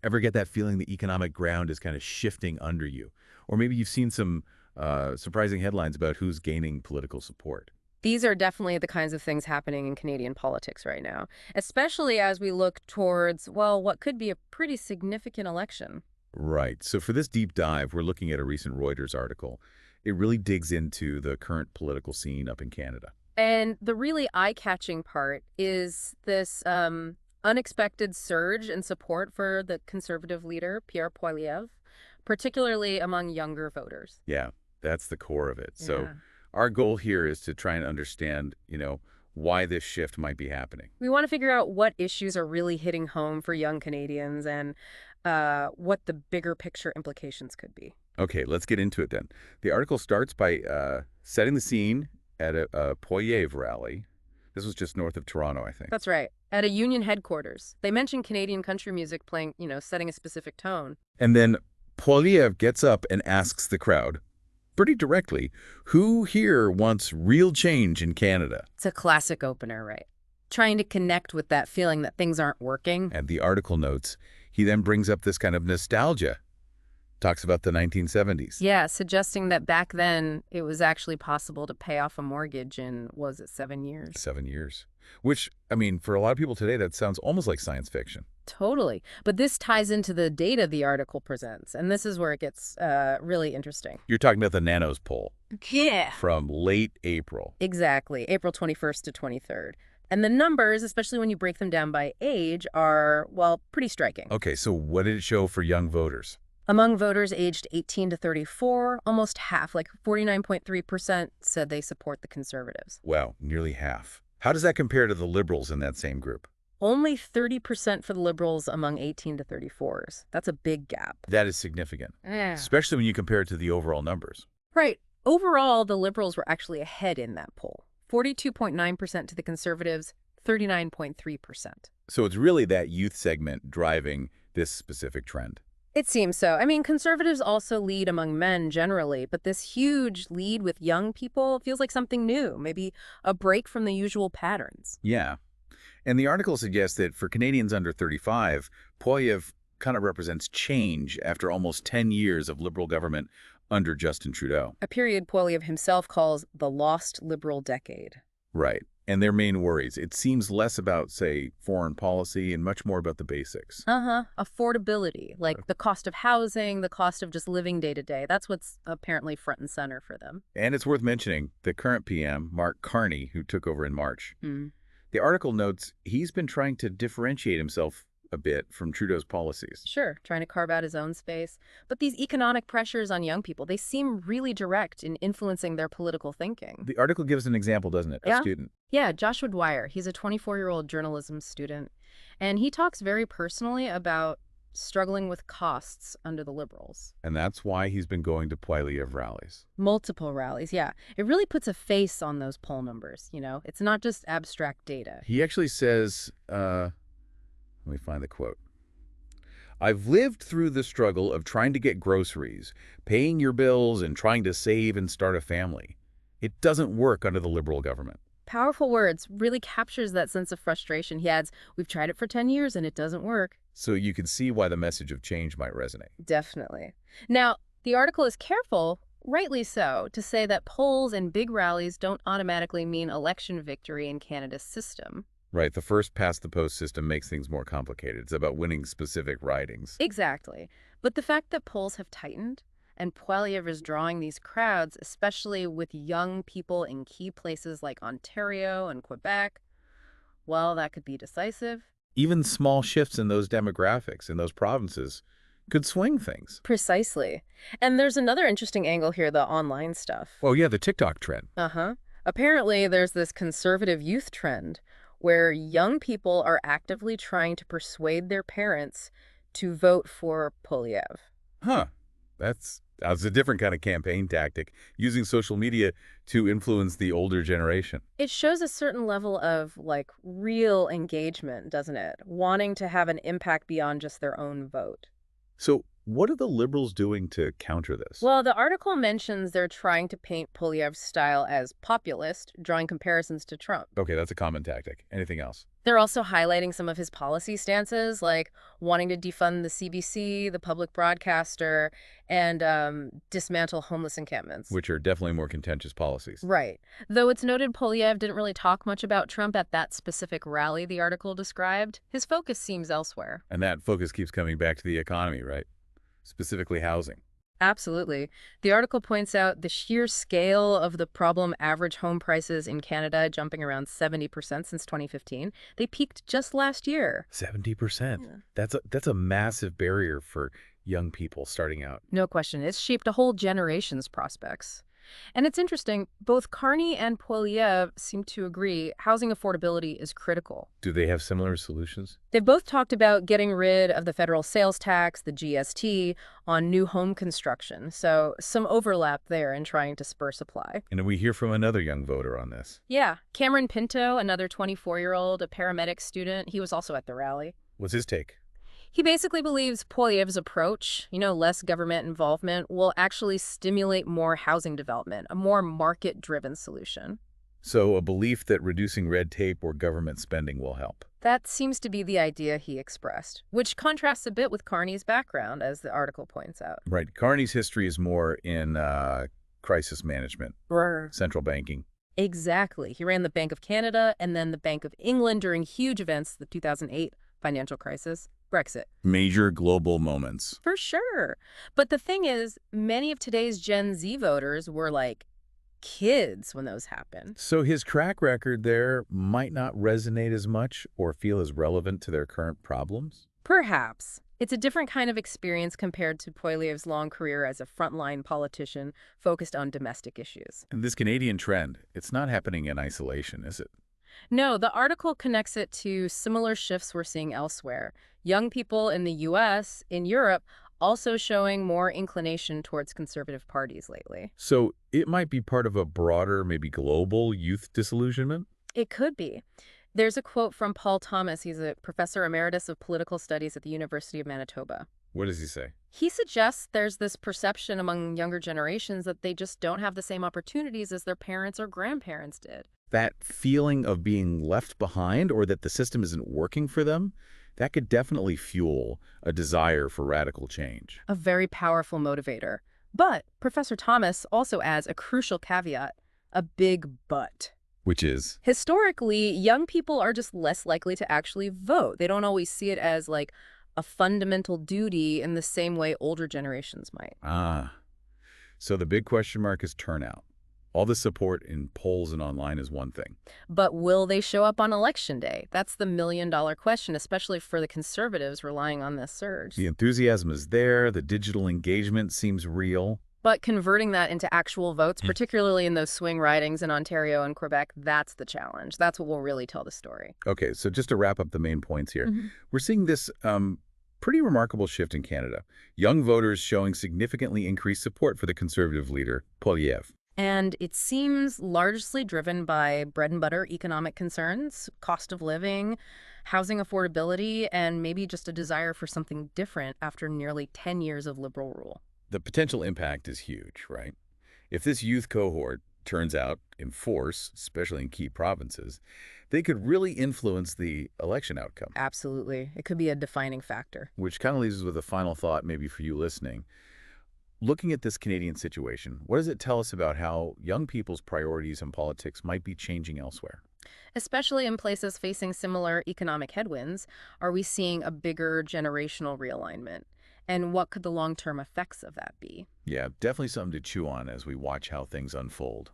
Ever get that feeling the economic ground is kind of shifting under you? Or maybe you've seen some surprising headlines about who's gaining political support. These are definitely the kinds of things happening in Canadian politics right now, especially as we look towards, well, what could be a pretty significant election. Right. So for this deep dive, we're looking at a recent Reuters article. It really digs into the current political scene up in Canada. And the really eye-catching part is this unexpected surge in support for the conservative leader, Pierre Poilievre, particularly among younger voters. Yeah, that's the core of it. So Yeah. our goal here is to try and understand, why this shift might be happening. We want to figure out what issues are really hitting home for young Canadians and what the bigger picture implications could be. Okay, let's get into it then. The article starts by setting the scene at a Poilievre rally. This was just north of Toronto, I think. That's right. At a union headquarters, they mentioned Canadian country music playing, setting a specific tone. And then Poilievre gets up and asks the crowd, pretty directly, who here wants real change in Canada? It's a classic opener, right? Trying to connect with that feeling that things aren't working. And the article notes, he then brings up this kind of nostalgia, talks about the 1970s. Yeah, suggesting that back then it was actually possible to pay off a mortgage in, was it 7 years? 7 years. Which, for a lot of people today, that sounds almost like science fiction. Totally. But this ties into the data the article presents, and this is where it gets really interesting. You're talking about the Nanos poll. Yeah. From late April. Exactly, April 21st to 23rd. And the numbers, especially when you break them down by age, are, well, pretty striking. Okay, so what did it show for young voters? Among voters aged 18 to 34, almost half, like 49.3%, said they support the Conservatives. Wow, nearly half. How does that compare to the Liberals in that same group? Only 30% for the Liberals among 18 to 34s. That's a big gap. That is significant, Yeah. especially when you compare it to the overall numbers. Right. Overall, the Liberals were actually ahead in that poll. 42.9% to the Conservatives, 39.3%. So it's really that youth segment driving this specific trend. It seems so. Conservatives also lead among men generally, but this huge lead with young people feels like something new, maybe a break from the usual patterns. Yeah. And the article suggests that for Canadians under 35, Poilievre kind of represents change after almost 10 years of Liberal government under Justin Trudeau. A period Poilievre himself calls the lost Liberal decade. Right. And their main worries. It seems less about, say, foreign policy and much more about the basics. Affordability, like the cost of housing, the cost of just living day to day. That's what's apparently front and center for them. And it's worth mentioning the current PM, Mark Carney, who took over in March. The article notes he's been trying to differentiate himself a bit from Trudeau's policies. Sure, trying to carve out his own space. But these economic pressures on young people, they seem really direct in influencing their political thinking. The article gives an example, doesn't it? A student. Yeah, Joshua Dwyer. He's a 24-year-old journalism student. And he talks very personally about struggling with costs under the Liberals. And that's why he's been going to Poilievre rallies. Multiple rallies, yeah. It really puts a face on those poll numbers, It's not just abstract data. He actually says, let me find the quote. I've lived through the struggle of trying to get groceries, paying your bills, and trying to save and start a family. It doesn't work under the Liberal government. Powerful words, really captures that sense of frustration. He adds, we've tried it for 10 years and it doesn't work. So you can see why the message of change might resonate. Definitely. Now, the article is careful, rightly so, to say that polls and big rallies don't automatically mean election victory in Canada's system. Right, the first past-the-post system makes things more complicated. It's about winning specific ridings. Exactly. But the fact that polls have tightened and Poilievre is drawing these crowds, especially with young people in key places like Ontario and Quebec, well, that could be decisive. Even small shifts in those demographics in those provinces could swing things. Precisely. And there's another interesting angle here, the online stuff. Oh, yeah, the TikTok trend. Apparently, there's this conservative youth trend where young people are actively trying to persuade their parents to vote for Poilievre. Huh. That's a different kind of campaign tactic, using social media to influence the older generation. It shows a certain level of, real engagement, doesn't it? Wanting to have an impact beyond just their own vote. So what are the Liberals doing to counter this? Well, the article mentions they're trying to paint Poilievre's style as populist, drawing comparisons to Trump. Okay, that's a common tactic. Anything else? They're also highlighting some of his policy stances, like wanting to defund the CBC, the public broadcaster, and dismantle homeless encampments. Which are definitely more contentious policies. Right. Though it's noted Poilievre didn't really talk much about Trump at that specific rally the article described. His focus seems elsewhere. And that focus keeps coming back to the economy, right? Specifically housing. Absolutely. The article points out the sheer scale of the problem: average home prices in Canada jumping around 70% since 2015. They peaked just last year. 70%. Yeah. That's a massive barrier for young people starting out. No question. It's shaped a whole generation's prospects. And it's interesting, both Carney and Poilievre seem to agree housing affordability is critical. Do they have similar solutions? They've both talked about getting rid of the federal sales tax, the GST, on new home construction. So some overlap there in trying to spur supply. And we hear from another young voter on this. Yeah. Cameron Pinto, another 24-year-old, a paramedic student, he was also at the rally. What's his take? He basically believes Poilievre's approach, less government involvement, will actually stimulate more housing development, a more market-driven solution. So a belief that reducing red tape or government spending will help. That seems to be the idea he expressed, which contrasts a bit with Carney's background, as the article points out. Right. Carney's history is more in crisis management, central banking. Exactly. He ran the Bank of Canada and then the Bank of England during huge events, the 2008 financial crisis. Brexit. Major global moments. For sure. But the thing is, many of today's Gen Z voters were like kids when those happened. So his track record there might not resonate as much or feel as relevant to their current problems? Perhaps. It's a different kind of experience compared to Poilievre's long career as a frontline politician focused on domestic issues. And this Canadian trend, it's not happening in isolation, is it? No, the article connects it to similar shifts we're seeing elsewhere. Young people in the U.S., in Europe, also showing more inclination towards conservative parties lately. So it might be part of a broader, maybe global youth disillusionment? It could be. There's a quote from Paul Thomas. He's a professor emeritus of political studies at the University of Manitoba. What does he say? He suggests there's this perception among younger generations that they just don't have the same opportunities as their parents or grandparents did. That feeling of being left behind or that the system isn't working for them, that could definitely fuel a desire for radical change. A very powerful motivator. But Professor Thomas also adds a crucial caveat, a big but. Which is? Historically, young people are just less likely to actually vote. They don't always see it as like a fundamental duty in the same way older generations might. Ah, so the big question mark is turnout. All the support in polls and online is one thing. But will they show up on Election Day? That's the million-dollar question, especially for the conservatives relying on this surge. The enthusiasm is there. The digital engagement seems real. But converting that into actual votes, particularly in those swing ridings in Ontario and Quebec, that's the challenge. That's what will really tell the story. Okay, so just to wrap up the main points here, we're seeing this pretty remarkable shift in Canada. Young voters showing significantly increased support for the conservative leader, Poilievre. And it seems largely driven by bread-and-butter economic concerns, cost of living, housing affordability, and maybe just a desire for something different after nearly 10 years of Liberal rule. The potential impact is huge, right? If this youth cohort turns out in force, especially in key provinces, they could really influence the election outcome. Absolutely. It could be a defining factor. Which kind of leaves us with a final thought maybe for you listening. Looking at this Canadian situation, what does it tell us about how young people's priorities in politics might be changing elsewhere? Especially in places facing similar economic headwinds, are we seeing a bigger generational realignment? And what could the long-term effects of that be? Yeah, definitely something to chew on as we watch how things unfold.